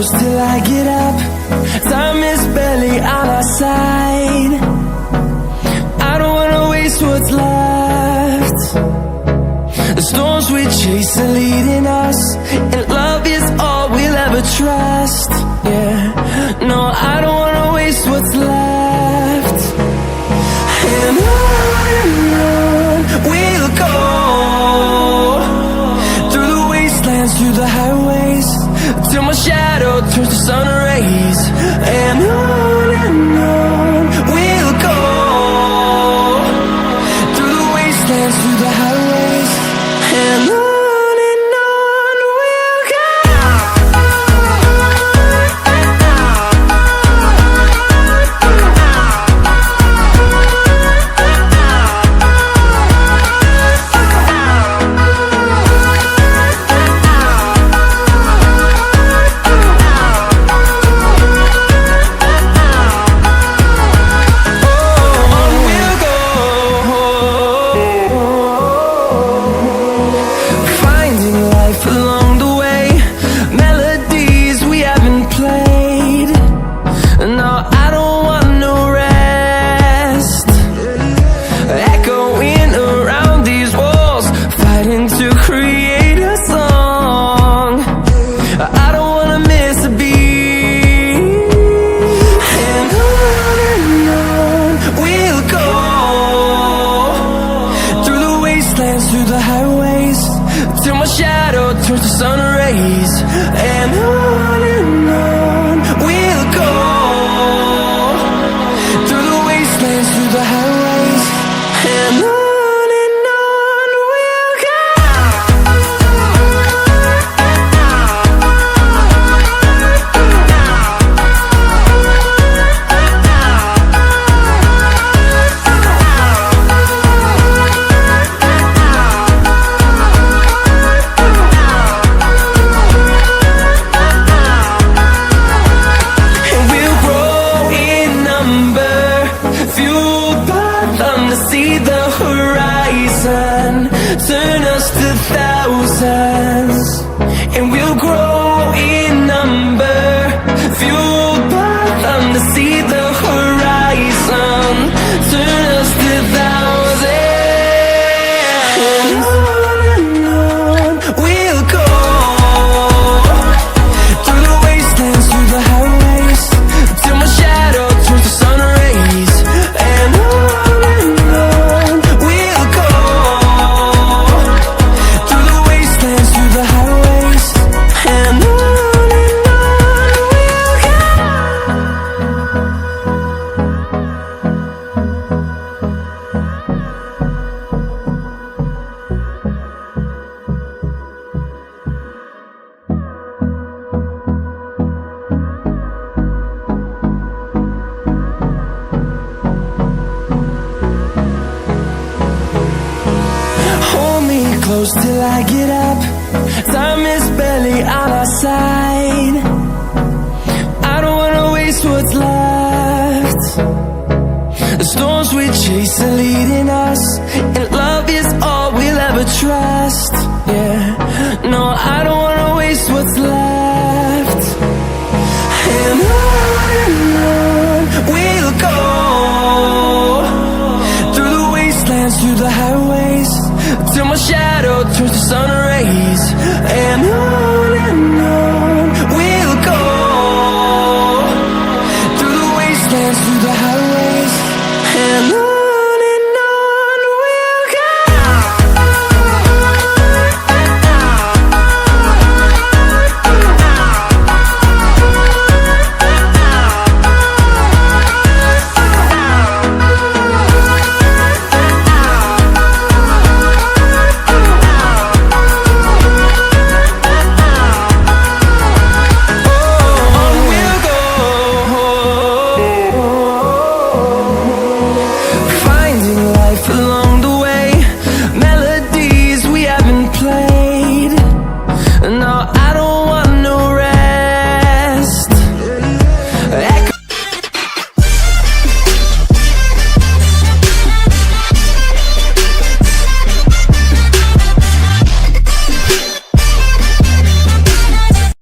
close till I get up. Time is barely on our side. I don't wanna waste what's left. The storms we chase are leading us, and love is all we'll ever trust. Yeah, no, I don't wanna waste what's left. And on we'll go, through the wastelands, through the highways, till my shadow turns to sun rays. And on we'll go, through the wastelands, through the highways, and on we'll go. Through the highways, till my shadow turns to sun rays. And on we'll go, through the wastelands, through the highways, and on we'll go. See the horizon, turn us to thousands, and we'll grow in number, fueled by them to see the horizon, turn us to thousands, and on we'll go, through the wastelands, through the highways, till my shadow turns to sun rays. And close till I get up. Time is barely on our side. I don't wanna waste what's left. The storms we chase are leading us, and love is all we'll ever trust. Yeah, no, I don't wanna waste what's left. And on we'll go, through the wastelands, through the highways, till my shadow turns to sun rays. And